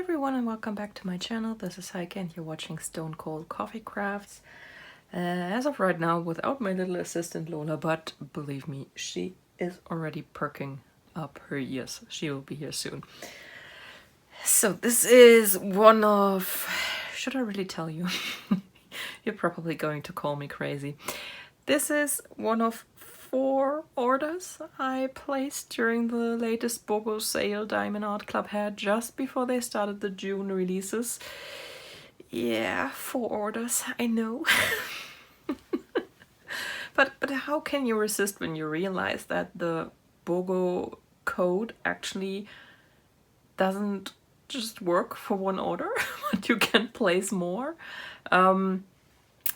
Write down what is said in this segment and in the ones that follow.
everyone and welcome back to my channel. This is Heike and you're watching Stone Cold Coffee Crafts. As of right now without my little assistant Lola, but believe me, she is already perking up her ears. She will be here soon. So this is one of... should I really tell you? You're probably going to call me crazy. This is one of 4 orders I placed during the latest Bogo sale Diamond Art Club had just before they started the June releases. Yeah, 4 orders, I know. But how can you resist when you realize that the Bogo code actually doesn't just work for 1 order, but you can place more?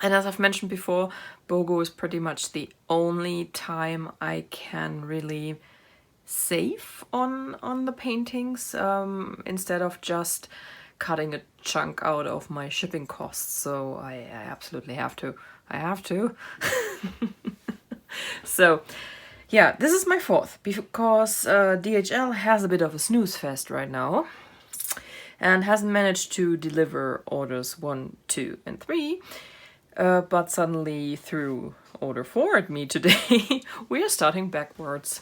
And as I've mentioned before, Bogo is pretty much the only time I can really save on the paintings instead of just cutting a chunk out of my shipping costs. So I absolutely have to. I have to. So yeah, this is my 4th because DHL has a bit of a snooze fest right now and hasn't managed to deliver orders 1, 2, and 3. But suddenly through order 4 at me today, we are starting backwards.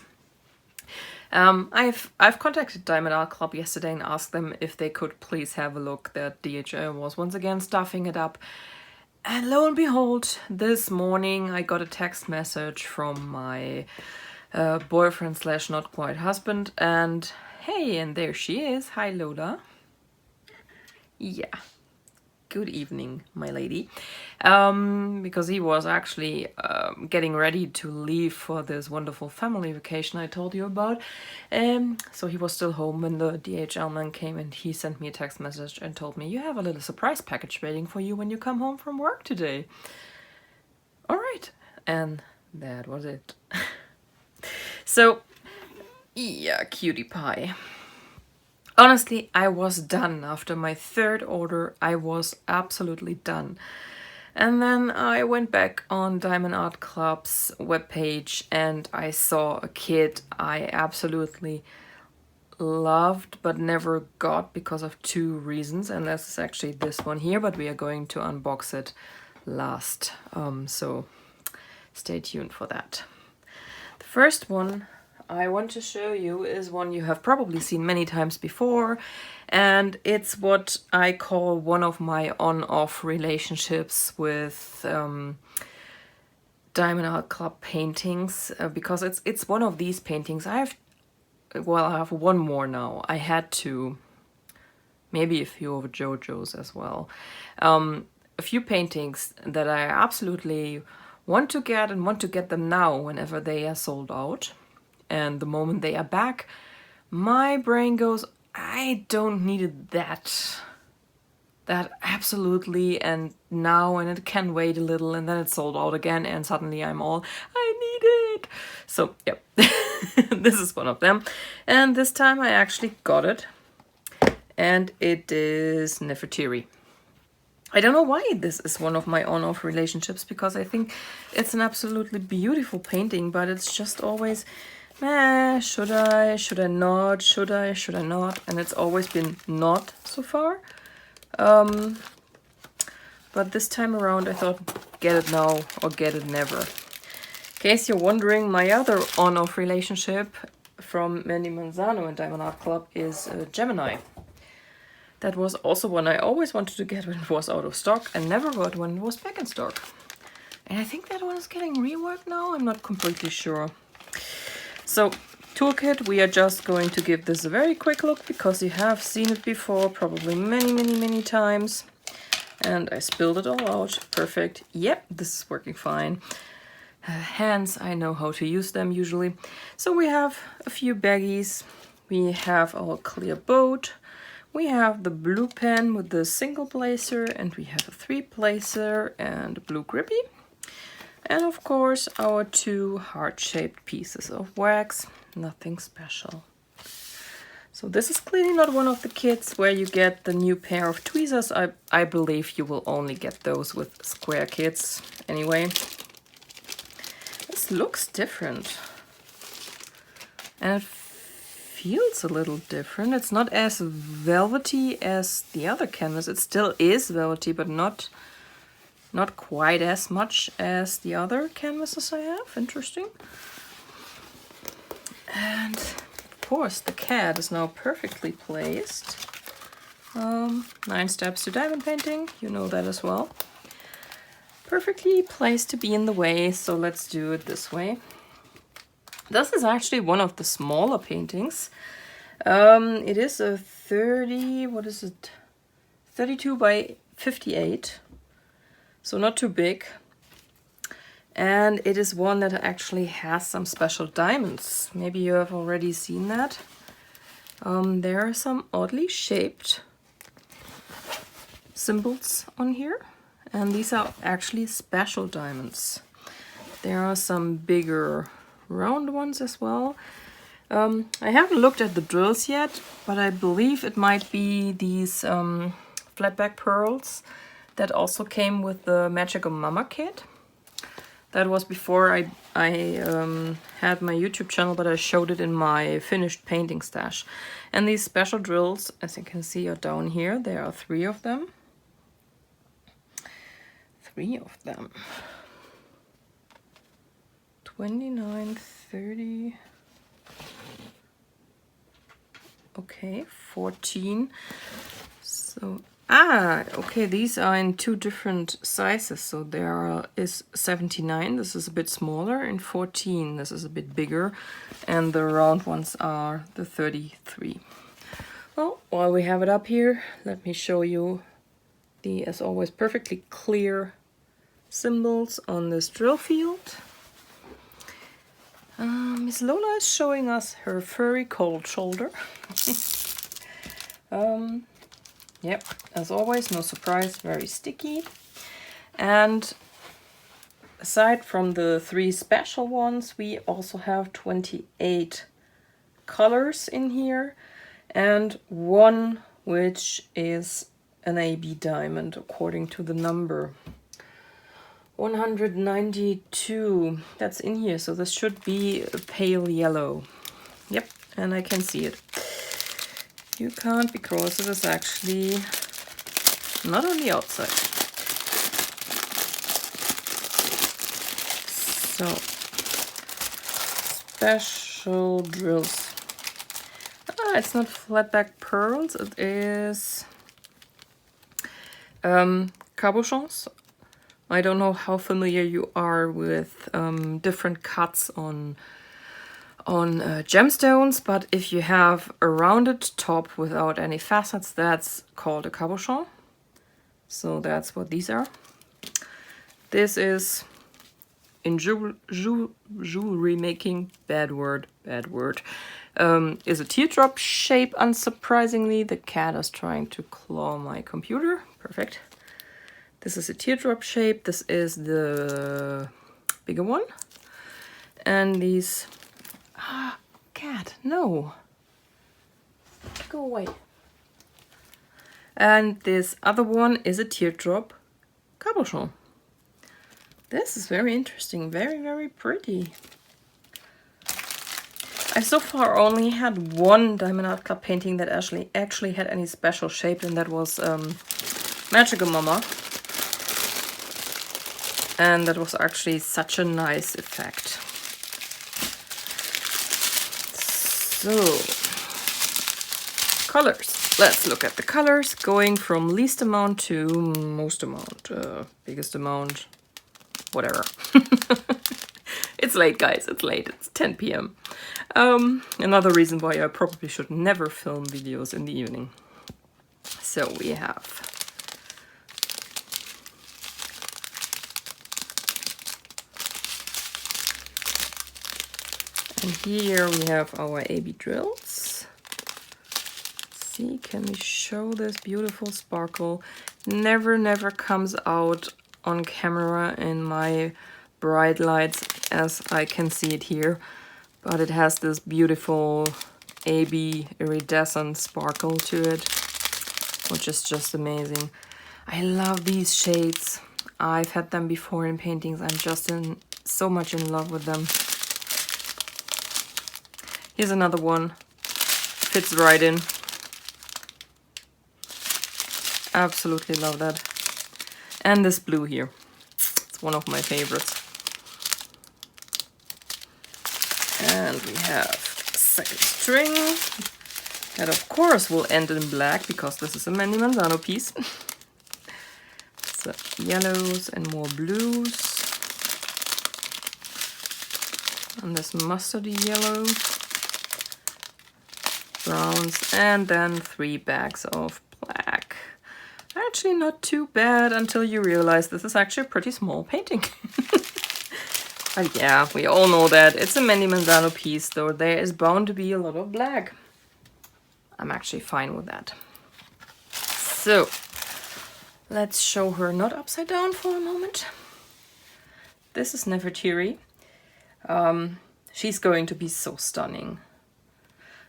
I've contacted Diamond Art Club yesterday and asked them if they could please have a look that DHL was once again stuffing it up. And lo and behold, this morning I got a text message from my boyfriend / not quite husband, and hey, and there she is. Hi Lola. Yeah. Good evening, my lady. Because he was actually getting ready to leave for this wonderful family vacation I told you about. So he was still home when the DHL man came and he sent me a text message and told me, you have a little surprise package waiting for you when you come home from work today. All right. And that was it. So, yeah, cutie pie. Honestly, I was done. After my 3rd order, I was absolutely done. And then I went back on Diamond Art Club's webpage and I saw a kit I absolutely loved but never got because of 2 reasons. And this is actually this one here, but we are going to unbox it last. So stay tuned for that. The first one I want to show you is one you have probably seen many times before, and it's what I call one of my on-off relationships with Diamond Art Club paintings, because it's one of these paintings. I have 1 more now. I had 2, maybe a few of JoJo's as well. A few paintings that I absolutely want to get and want to get them now whenever they are sold out. And the moment they are back, my brain goes, I don't need that absolutely and now, and it can wait a little, and then it's sold out again and suddenly I'm all, I need it. So yep, this is one of them. And this time I actually got it, and it is Neffeteria. I don't know why this is one of my on-off relationships, because I think it's an absolutely beautiful painting, but it's just always... should I not, should I not, and it's always been not so far. But this time around I thought, get it now or get it never. In case you're wondering, my other on-off relationship from Mandy Manzano and Diamond Art Club is Gemini. That was also one I always wanted to get when it was out of stock and never got when it was back in stock. And I think that one is getting reworked now, I'm not completely sure. So, toolkit, we are just going to give this a very quick look because you have seen it before, probably many times. And I spilled it all out. Perfect. Yep, this is working fine. Hands, I know how to use them usually. So we have a few baggies. We have our clear boat. We have the blue pen with the single placer, and we have a 3-placer and a blue grippy. And of course our 2 heart-shaped pieces of wax, nothing special. So this is clearly not one of the kits where you get the new pair of tweezers. I believe you will only get those with square kits anyway. This looks different. And it feels a little different. It's not as velvety as the other canvas. It still is velvety, but not quite as much as the other canvases I have. Interesting. And of course the cat is now perfectly placed. 9 steps to diamond painting, you know that as well. Perfectly placed to be in the way, so let's do it this way. This is actually one of the smaller paintings. It is a 32 by 58, so not too big. And it is one that actually has some special diamonds. Maybe you have already seen that. There are some oddly shaped symbols on here, and these are actually special diamonds. There are some bigger round ones as well. I haven't looked at the drills yet, but I believe it might be these flatback pearls that also came with the Magical Mama kit. That was before I had my YouTube channel, but I showed it in my finished painting stash. And these special drills, as you can see, are down here. There are 3 of them. 3 of them. 29, 30. Okay, 14. So, okay, these are in 2 different sizes. So there is 79, this is a bit smaller, and 14, this is a bit bigger. And the round ones are the 33. Well, while we have it up here, let me show you the, as always, perfectly clear symbols on this drill field. Miss Lola is showing us her furry cold shoulder. Yep, as always, no surprise, very sticky. And aside from the 3 special ones, we also have 28 colors in here, and 1 which is an AB diamond according to the number. 192, that's in here, so this should be a pale yellow. Yep, and I can see it. You can't because it is actually not on the outside. So, special drills. It's not flatback pearls, it is cabochons. I don't know how familiar you are with different cuts on gemstones, but if you have a rounded top without any facets, that's called a cabochon. So that's what these are. This is, in jewelry making, bad word, is a teardrop shape, unsurprisingly. The cat is trying to claw my computer. Perfect. This is a teardrop shape. This is the bigger one. And these... cat, no. Go away. And this other one is a teardrop cabochon. This is very interesting. Very, very pretty. I so far only had 1 Diamond Art Club painting that actually had any special shape, and that was Magical Mama. And that was actually such a nice effect. So, colors. Let's look at the colors, going from least amount to most amount, biggest amount, whatever. It's late, guys, it's late, it's 10 p.m. Another reason why I probably should never film videos in the evening. So we have and here we have our AB drills. Let's see, can we show this beautiful sparkle? Never comes out on camera in my bright lights as I can see it here, but it has this beautiful AB iridescent sparkle to it, which is just amazing. I love these shades. I've had them before in paintings. I'm just so much in love with them. Here's another one. fits right in. Absolutely love that. And this blue here. It's one of my favorites. And we have second string. That of course will end in black because this is a Mandy Manzano piece. So yellows and more blues. And this mustardy yellow. Browns, and then 3 bags of black. Actually not too bad until you realize this is actually a pretty small painting. But yeah, we all know that it's a Mandy Manzano piece, so there is bound to be a lot of black. I'm actually fine with that. So let's show her not upside down for a moment. This is Neffeteria. She's going to be so stunning.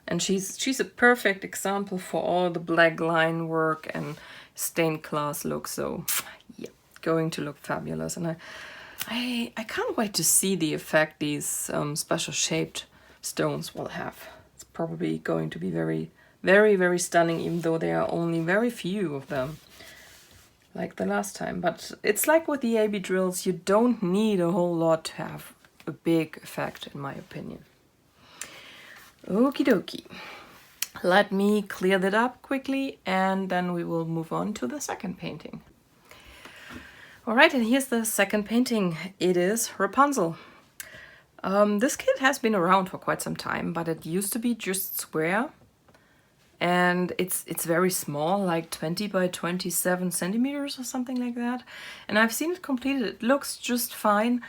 And she's a perfect example for all the black line work and stained glass look. So yeah, going to look fabulous. And I can't wait to see the effect these special shaped stones will have. It's probably going to be very, very, very stunning, even though there are only very few of them, like the last time. But it's like with the AB drills, you don't need a whole lot to have a big effect, in my opinion. Okie dokie. Let me clear that up quickly and then we will move on to the second painting. Alright, and here's the second painting. It is Rapunzel. This kit has been around for quite some time, but it used to be just square. And it's very small, like 20 by 27 centimeters or something like that. And I've seen it completed. It looks just fine.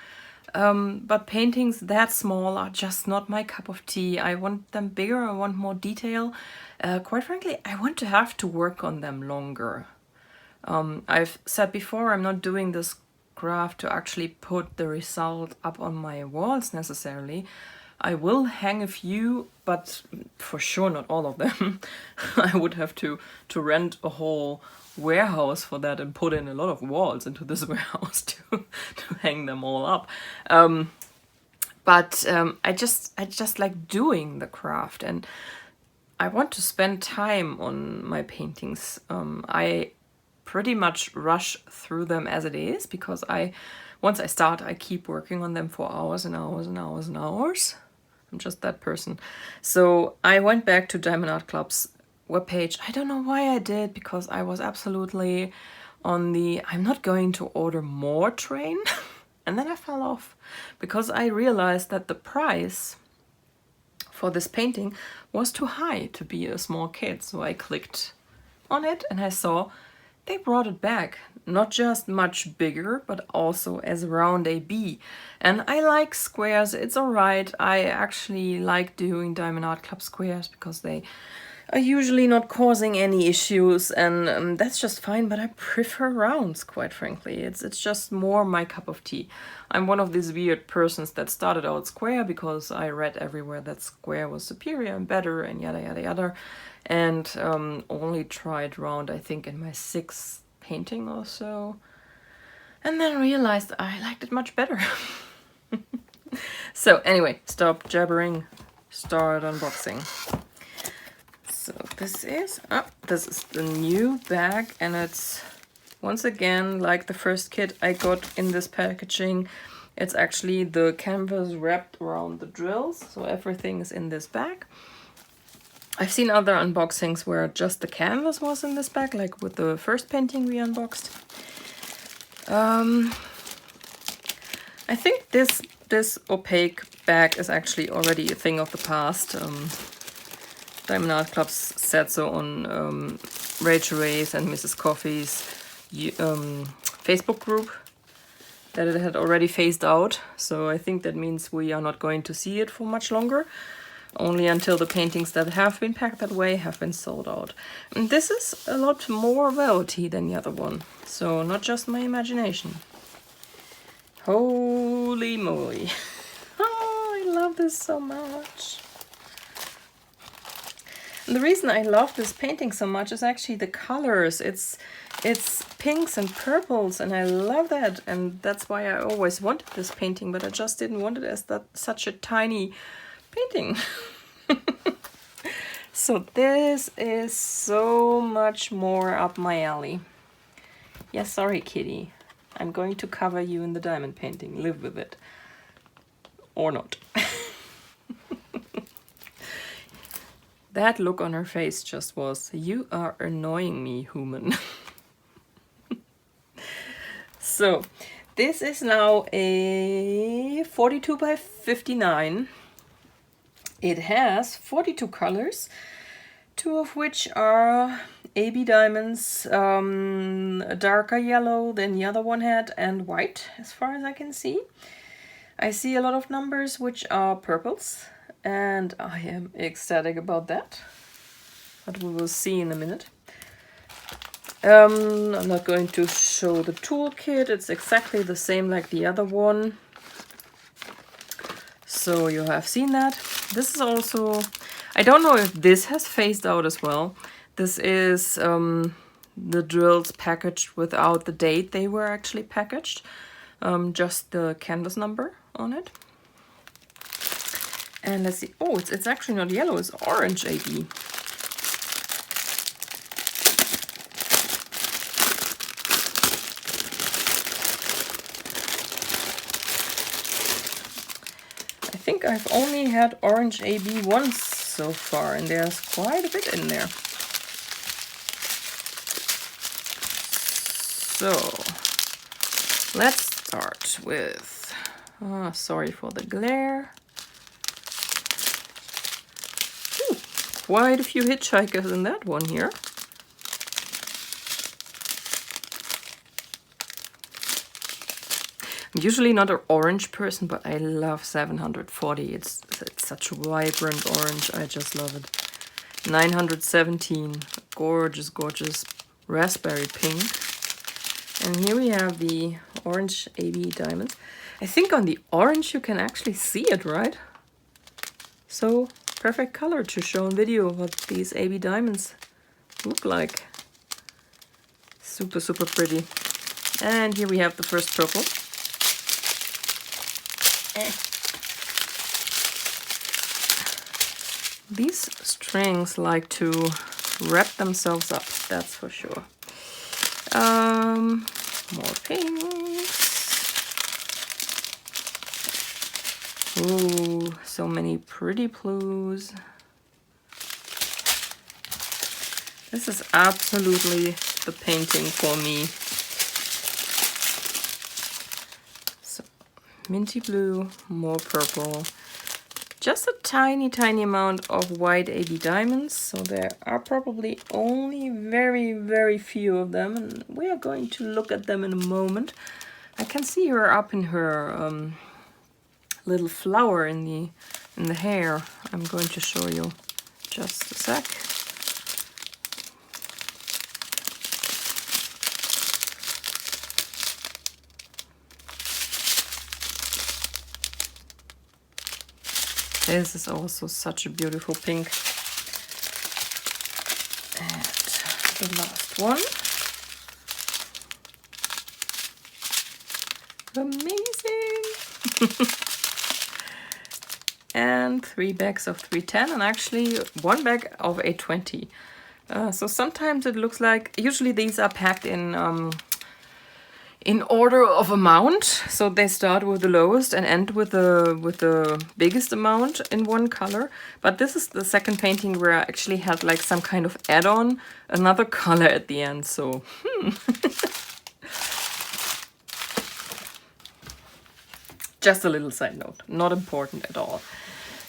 But paintings that small are just not my cup of tea. I want them bigger, I want more detail. Quite frankly, I want to have to work on them longer. I've said before, I'm not doing this craft to actually put the result up on my walls necessarily. I will hang a few, but for sure not all of them. I would have to rent a whole warehouse for that and put in a lot of walls into this warehouse to hang them all up. But I just like doing the craft, and I want to spend time on my paintings. I pretty much rush through them as it is because once I start, I keep working on them for hours and hours and hours and hours. I'm just that person. So I went back to Diamond Art Club's webpage. I don't know why I did, because I was absolutely on the I'm not going to order more train. And then I fell off because I realized that the price for this painting was too high to be a small kit. So I clicked on it and I saw they brought it back, not just much bigger, but also as round AB. And I like squares, it's alright. I actually like doing Diamond Art Club squares because they are usually not causing any issues, and that's just fine, but I prefer rounds, quite frankly. It's just more my cup of tea. I'm one of these weird persons that started out square because I read everywhere that square was superior and better and yada yada yada, and only tried round, I think, in my 6th painting or so, and then realized I liked it much better. So anyway, stop jabbering, start unboxing. So this is the new bag, and it's once again like the first kit I got in this packaging. It's actually the canvas wrapped around the drills, so everything is in this bag. I've seen other unboxings where just the canvas was in this bag, like with the first painting we unboxed. I think this opaque bag is actually already a thing of the past. Diamond Art Club said so on Rachel Ray's and Mrs. Coffee's Facebook group, that it had already phased out. So I think that means we are not going to see it for much longer, only until the paintings that have been packed that way have been sold out. And this is a lot more velvety than the other one, so not just my imagination. Holy moly. Oh, I love this so much. And the reason I love this painting so much is actually the colors. It's pinks and purples, and I love that. And that's why I always wanted this painting, but I just didn't want it as such a tiny painting. So this is so much more up my alley. Yeah, sorry, kitty. I'm going to cover you in the diamond painting. Live with it. Or not. That look on her face just was, you are annoying me, human. So, this is now a 42 by 59. It has 42 colors, 2 of which are AB diamonds, a darker yellow than the other one had, and white, as far as I can see. I see a lot of numbers which are purples, and I am ecstatic about that. But we will see in a minute. I'm not going to show the toolkit. It's exactly the same like the other one. So you have seen that. This is also, I don't know if this has phased out as well. This is the drills packaged without the date they were actually packaged. Just the canvas number on it. And let's see. Oh, it's actually not yellow, it's orange AB. I think I've only had orange AB once so far, and there's quite a bit in there. So let's start with, sorry for the glare. Ooh, quite a few hitchhikers in that one here. I'm usually not an orange person, but I love 740. It's such a vibrant orange. I just love it. 917, gorgeous, gorgeous raspberry pink. And here we have the orange AB diamonds. I think on the orange you can actually see it, right? So perfect color to show in video what these AB diamonds look like. Super, super pretty. And here we have the first purple. These strings like to wrap themselves up, that's for sure. More pinks. Ooh, so many pretty blues. This is absolutely the painting for me. So, minty blue, more purple. Just a tiny, tiny amount of white AB diamonds. So there are probably only very, very few of them. And we are going to look at them in a moment. I can see her up in her little flower in the hair. I'm going to show you just a sec. This is also such a beautiful pink. And the last one. Amazing! And 3 bags of 310 and actually 1 bag of 820. So sometimes it looks like, usually these are packed in order of amount, so they start with the lowest and end with the biggest amount in one color. But this is the second painting where I actually had like some kind of add-on, another color at the end. So just a little side note, not important at all.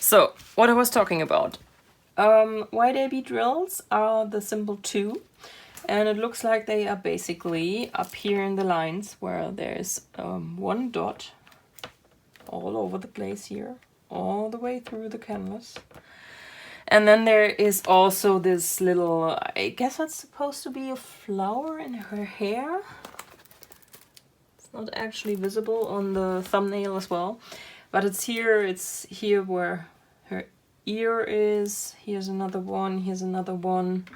So what I was talking about, white AB drills are the symbol 2. And it looks like they are basically up here in the lines where there's 1 dot all over the place here, all the way through the canvas. And then there is also this little, I guess that's supposed to be a flower in her hair. It's not actually visible on the thumbnail as well, but it's here where her ear is. Here's another one, here's another one.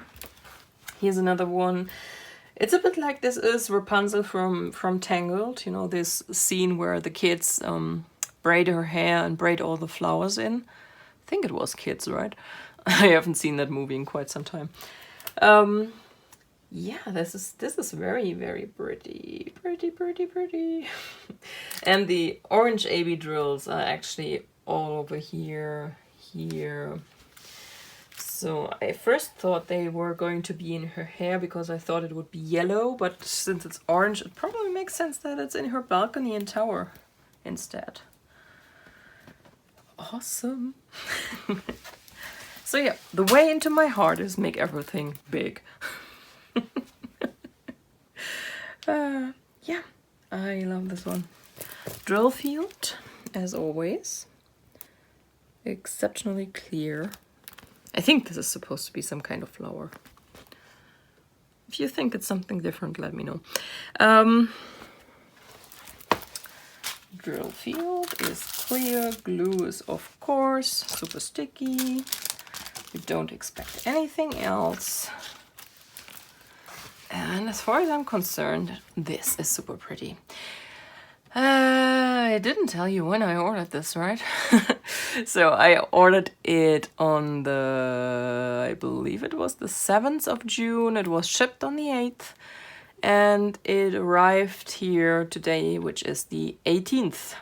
Here's another one. It's a bit like this is Rapunzel from Tangled, you know, this scene where the kids braid her hair and braid all the flowers in. I think it was Kids, right? I haven't seen that movie in quite some time. Yeah, this is very, very pretty. And the orange AB drills are actually all over here. So I first thought they were going to be in her hair because I thought it would be yellow, but since it's orange, it probably makes sense that it's in her balcony and tower instead. Awesome. So yeah, the way into my heart is make everything big. Yeah, I love this one. Drill field, as always. Exceptionally clear. I think this is supposed to be some kind of flower. If you think it's something different, let me know. Drill field is clear. Glue is, of course, super sticky. You don't expect anything else. And as far as I'm concerned, this is super pretty. I didn't tell you when I ordered this, right? So I ordered it on the, I believe it was the 7th of June. It was shipped on the 8th. And it arrived here today, which is the 18th.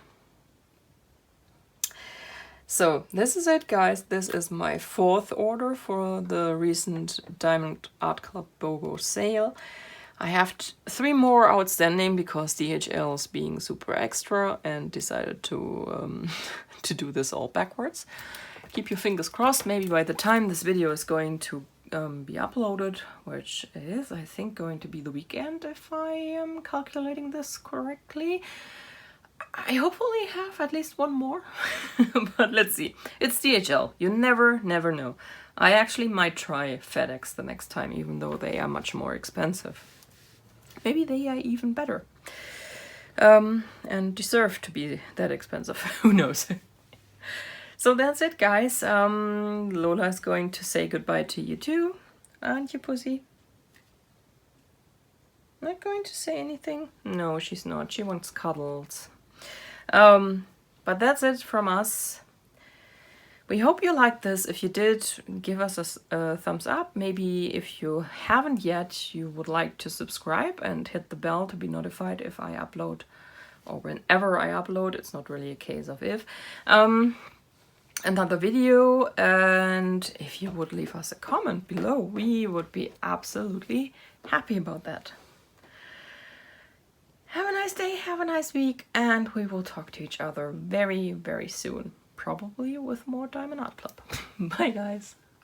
So this is it, guys. This is my 4th order for the recent Diamond Art Club Bogo sale. I have 3 more outstanding because DHL is being super extra and decided to to do this all backwards. Keep your fingers crossed. Maybe by the time this video is going to be uploaded, which is, I think, going to be the weekend if I am calculating this correctly. I hopefully have at least 1 more, but let's see. It's DHL. You never know. I actually might try FedEx the next time, even though they are much more expensive. Maybe they are even better. And deserve to be that expensive. Who knows? So that's it, guys. Lola is going to say goodbye to you too. Aren't you, pussy? Not going to say anything? No, she's not. She wants cuddles. But that's it from us. We hope you liked this. If you did, give us a thumbs up. Maybe if you haven't yet, you would like to subscribe and hit the bell to be notified if I upload, or whenever I upload. It's not really a case of if. Another video, and if you would leave us a comment below, we would be absolutely happy about that. Have a nice day, have a nice week, and we will talk to each other very, very soon. Probably with more Diamond Art Club. Bye, guys.